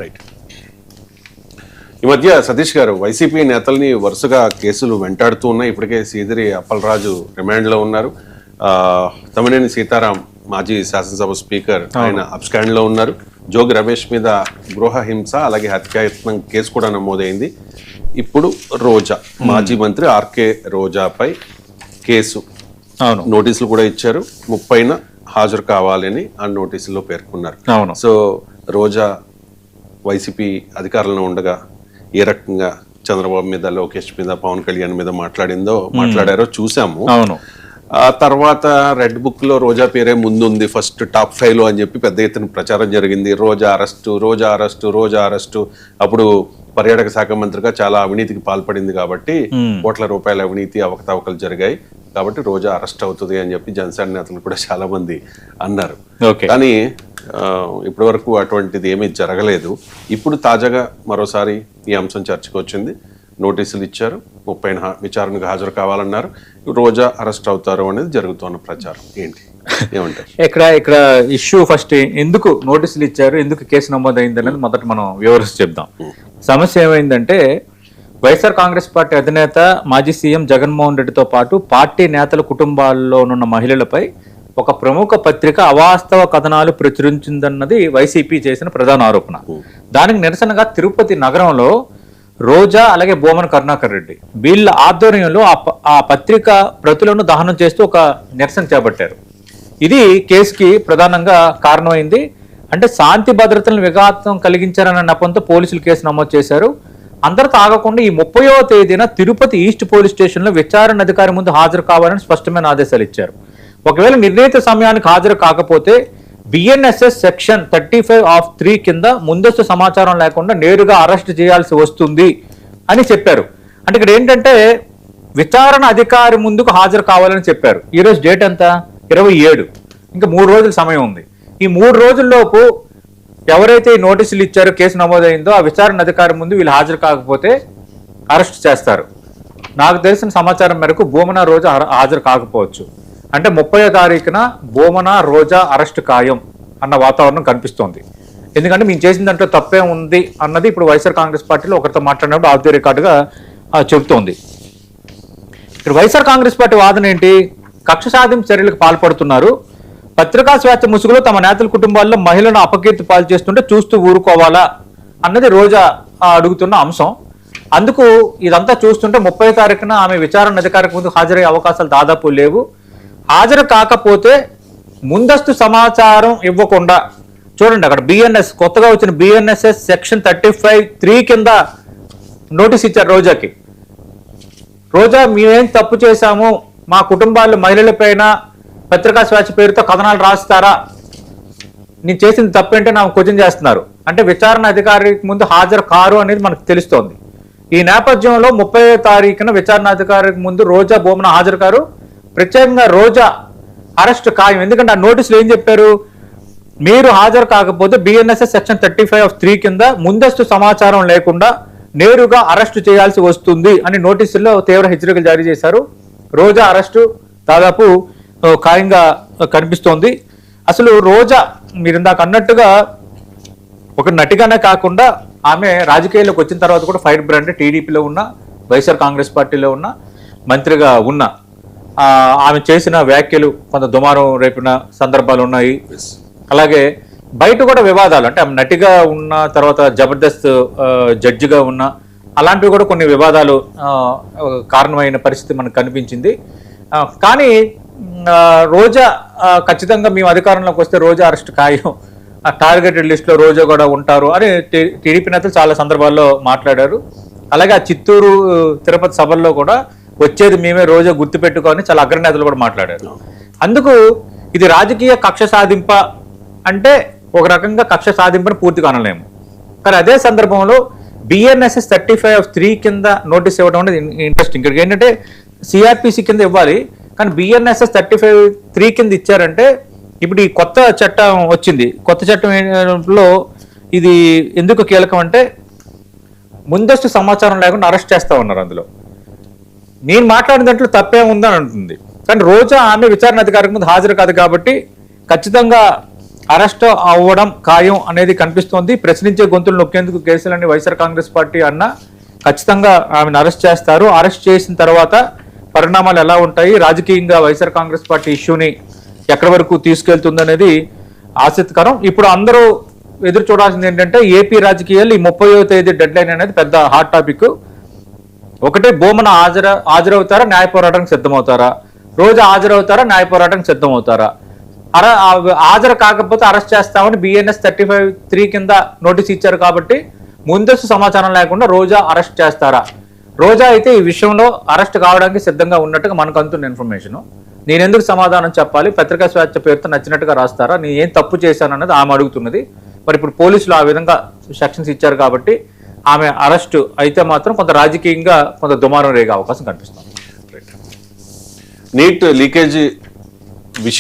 Right. ఈ మధ్య సతీష్ గారు వైసీపీ నేతల్ని వరుసగా కేసులు వెంటాడుతూ ఉన్నాయి. ఇప్పటికే సీదిరి అప్పలరాజు రిమాండ్లో ఉన్నారు. తమ్మినేని సీతారాం మాజీ శాసనసభ స్పీకర్ ఆయన అబ్స్కాండ్లో ఉన్నారు. జోగి రమేష్ మీద గృహ హింస అలాగే హత్యాయత్నం కేసు కూడా నమోదైంది. ఇప్పుడు రోజా మాజీ మంత్రి ఆర్కే రోజాపై కేసు నోటీసులు కూడా ఇచ్చారు. 30న హాజరు కావాలని ఆ నోటీసుల్లో పేర్కొన్నారు. సో రోజా వైసీపీ అధికారంలో ఉండగా ఏ రకంగా చంద్రబాబు మీద, లోకేష్ మీద, పవన్ కళ్యాణ్ మీద మాట్లాడారో చూసాము. ఆ తర్వాత రెడ్ బుక్ లో రోజా పేరే ముందుంది, ఫస్ట్ టాప్ 5 లో అని చెప్పి పెద్ద ఎత్తున ప్రచారం జరిగింది. రోజా అరెస్టు. అప్పుడు పర్యాటక శాఖ మంత్రిగా చాలా అవినీతికి పాల్పడింది కాబట్టి కోట్ల రూపాయల అవినీతి అవకతవకలు జరిగాయి కాబట్టి రోజా అరెస్ట్ అవుతుంది అని చెప్పి జనసేన నేతలు కూడా చాలా మంది అన్నారు. కానీ ఇప్పటి వరకు అటువంటిది ఏమీ జరగలేదు. ఇప్పుడు తాజాగా మరోసారి ఈ అంశం చర్చకు వచ్చింది. నోటీసులు ఇచ్చారు, 30న విచారణకు హాజరు కావాలన్నారు. రోజా అరెస్ట్ అవుతారు అనేది జరుగుతున్న ప్రచారం ఏంటి, ఏమంటారు? ఇక్కడ ఇష్యూ ఫస్ట్ ఎందుకు నోటీసులు ఇచ్చారు, ఎందుకు కేసు నమోదైంది అనేది మొదట మనం వివరించి చెప్దాం. సమస్య ఏమైందంటే వైఎస్ఆర్ కాంగ్రెస్ పార్టీ అధినేత మాజీ సీఎం జగన్మోహన్ రెడ్డితో పాటు పార్టీ నేతల కుటుంబాల్లో ఉన్న మహిళలపై ఒక ప్రముఖ పత్రిక అవాస్తవ కథనాలు ప్రచురించిందన్నది వైసీపీ చేసిన ప్రధాన ఆరోపణ. దానికి నిరసనగా తిరుపతి నగరంలో రోజా అలాగే బోమన కరుణాకర్ రెడ్డి వీళ్ళ ఆధ్వర్యంలో ఆ పత్రిక ప్రతులను దహనం చేస్తూ ఒక నిరసన చేపట్టారు. ఇది కేసుకి ప్రధానంగా కారణమైంది. అంటే శాంతి భద్రతలను విఘాతం కలిగించారన్న నెపంతో పోలీసులు కేసు నమోదు చేశారు. అందరితో ఆగకుండా ఈ 30వ తేదీన తిరుపతి ఈస్ట్ పోలీస్ స్టేషన్లో విచారణ అధికారి ముందు హాజరు కావాలని స్పష్టమైన ఆదేశాలు ఇచ్చారు. ఒకవేళ నిర్ణీత సమయానికి హాజరు కాకపోతే బిఎన్ఎస్ఎస్ సెక్షన్ 35(3) కింద ముందస్తు సమాచారం లేకుండా నేరుగా అరెస్ట్ చేయాల్సి వస్తుంది అని చెప్పారు. అంటే ఇక్కడ ఏంటంటే విచారణ అధికారి ముందుకు హాజరు కావాలని చెప్పారు. ఈరోజు డేట్ ఎంత? 27. ఇంకా 3 రోజుల సమయం ఉంది. ఈ 3 రోజుల్లోపు ఎవరైతే ఈ నోటీసులు ఇచ్చారో, కేసు నమోదైందో ఆ విచారణ అధికారి ముందు వీళ్ళు హాజరు కాకపోతే అరెస్ట్ చేస్తారు. నాకు తెలిసిన సమాచారం మేరకు బోమన రోజా హాజరు కాకపోవచ్చు. అంటే 30వ తారీఖున బోమన రోజా అరెస్ట్ ఖాయం అన్న వాతావరణం కనిపిస్తోంది. ఎందుకంటే మేము చేసిన దాంట్లో తప్పే ఉంది అన్నది ఇప్పుడు వైఎస్ఆర్ కాంగ్రెస్ పార్టీలో ఒకరితో మాట్లాడినప్పుడు ఆఫ్ ది రికార్డుగా చెబుతోంది. ఇక్కడ వైఎస్ఆర్ కాంగ్రెస్ పార్టీ వాదన ఏంటి? కక్ష సాధింపు చర్యలకు పాల్పడుతున్నారు, పత్రికా స్వేచ్ఛ ముసుగులో తమ నేతల కుటుంబాల్లో మహిళలను అపకీర్తి పాలు చేస్తుంటే చూస్తూ ఊరుకోవాలా అన్నది రోజా అడుగుతున్న అంశం. అందుకు ఇదంతా చూస్తుంటే 30వ తారీఖున ఆమె విచారణ అధికారికి ముందు హాజరయ్యే అవకాశాలు దాదాపు లేవు. హాజరు కాకపోతే ముందస్తు సమాచారం ఇవ్వకుండా, చూడండి అక్కడ బిఎన్ఎస్ కొత్తగా వచ్చిన బిఎన్ఎస్ఎస్ సెక్షన్ 35(3) కింద నోటీస్ ఇచ్చారు రోజాకి. రోజా మేమేం తప్పు చేశాము, మా కుటుంబాల్లో మహిళలపైన పత్రికా స్వేచ్ఛ పేరుతో కథనాలు రాస్తారా, నేను చేసింది తప్పేంటే నాకు క్వశ్చన్ చేస్తున్నారు. అంటే విచారణ అధికారికి ముందు హాజరు కారు అనేది మనకు తెలుస్తోంది. ఈ నేపథ్యంలో 30వ తారీఖున విచారణ అధికారికి ముందు రోజా బోమన హాజరు కారు. ప్రత్యేకంగా రోజా అరెస్ట్ ఖాయం. ఎందుకంటే ఆ నోటీసులు ఏం చెప్పారు? మీరు హాజరు కాకపోతే బిఎన్ఎస్ఎస్ సెక్షన్ 35(3) కింద ముందస్తు సమాచారం లేకుండా నేరుగా అరెస్టు చేయాల్సి వస్తుంది అని నోటీసుల్లో తీవ్ర హెచ్చరికలు జారీ చేశారు. రోజా అరెస్టు దాదాపు ఖాయంగా కనిపిస్తోంది. అసలు రోజా మీరు ఇందాక అన్నట్టుగా ఒక నటిగానే కాకుండా ఆమె రాజకీయాల్లోకి వచ్చిన తర్వాత కూడా ఫైర్ బ్రాండ్, టీడీపీలో ఉన్న, వైఎస్ఆర్ కాంగ్రెస్ పార్టీలో ఉన్న, మంత్రిగా ఉన్న ఆమె చేసిన వ్యాఖ్యలు కొంత దుమారం రేపిన సందర్భాలు ఉన్నాయి. అలాగే బయట కూడా వివాదాలు, అంటే ఆమె నటిగా ఉన్న తర్వాత జబర్దస్త్ జడ్జిగా ఉన్న, అలాంటివి కూడా కొన్ని వివాదాలు కారణమైన పరిస్థితి మనకు కనిపించింది. కానీ రోజా ఖచ్చితంగా మేము అధికారంలోకి వస్తే రోజా అరెస్ట్ ఖాయం, టార్గెటెడ్ లిస్ట్లో రోజా కూడా ఉంటారు అని టీడీపీ నేతలు చాలా సందర్భాల్లో మాట్లాడారు. అలాగే ఆ చిత్తూరు తిరుపతి సభల్లో కూడా వచ్చేది మేమే రోజా గుర్తుపెట్టుకొని చాలా అగ్రనేతలు కూడా మాట్లాడారు. అందుకు ఇది రాజకీయ కక్ష సాధింప అంటే ఒక రకంగా కక్ష సాధింపని పూర్తిగా అనలేము. కానీ అదే సందర్భంలో బిఎన్ఎస్ఎస్ 35(3) కింద నోటీస్ ఇవ్వడం అనేది ఇంట్రెస్టింగ్. ఇక్కడికి ఏంటంటే సిఆర్పిసి కింద ఇవ్వాలి, కానీ బిఎన్ఎస్ఎస్ 35(3) కింద ఇచ్చారంటే ఇప్పుడు ఈ కొత్త చట్టం వచ్చింది. కొత్త చట్టంలో ఇది ఎందుకు కీలకం అంటే ముందస్తు సమాచారం లేకుండా అరెస్ట్ చేస్తా ఉన్నారు. అందులో నేను మాట్లాడిన దాంట్లో తప్పే ఉందని అంటుంది. కానీ రోజా ఆమె విచారణ అధికారికి ముందు హాజరు కాదు కాబట్టి ఖచ్చితంగా అరెస్ట్ అవ్వడం ఖాయం అనేది కనిపిస్తోంది. ప్రశ్నించే గొంతులు నొక్కేందుకు కేసులన్నీ వైఎస్ఆర్ కాంగ్రెస్ పార్టీ అన్న ఖచ్చితంగా ఆమెను అరెస్ట్ చేస్తారు. అరెస్ట్ చేసిన తర్వాత పరిణామాలు ఎలా ఉంటాయి, రాజకీయంగా వైఎస్ఆర్ కాంగ్రెస్ పార్టీ ఇష్యూని ఎక్కడి వరకు తీసుకెళ్తుందనేది ఆసక్తికరం. ఇప్పుడు అందరూ ఎదురు చూడాల్సింది ఏంటంటే ఏపీ రాజకీయాలు ఈ 30వ తేదీ డెడ్ లైన్ అనేది పెద్ద హాట్ టాపిక్. ఒకటే భూమన హాజరవుతారా, న్యాయ పోరాటానికి సిద్ధమవుతారా, రోజు హాజరవుతారా, న్యాయ పోరాటానికి సిద్ధమవుతారా, హాజరు కాకపోతే అరెస్ట్ చేస్తామని BNS 35(3) కింద నోటీస్ ఇచ్చారు. కాబట్టి ముందస్తు సమాచారం లేకుండా రోజా అరెస్ట్ చేస్తారా? రోజా అయితే ఈ విషయంలో అరెస్ట్ కావడానికి సిద్ధంగా ఉన్నట్టుగా మనకు అందుతున్న ఇన్ఫర్మేషన్. నేనెందుకు సమాధానం చెప్పాలి, పత్రికా స్వేచ్ఛ పేరుతో నచ్చినట్టుగా రాస్తారా, నేను ఏం తప్పు చేశాను అన్నది ఆమె అడుగుతున్నది. మరి ఇప్పుడు పోలీసులు ఆ విధంగా సెక్షన్స్ ఇచ్చారు కాబట్టి ఆమె అరెస్టు అయితే మాత్రం కొంత రాజకీయంగా కొంత దుమారం రేగే అవకాశం కనిపిస్తుంది. Neat leakage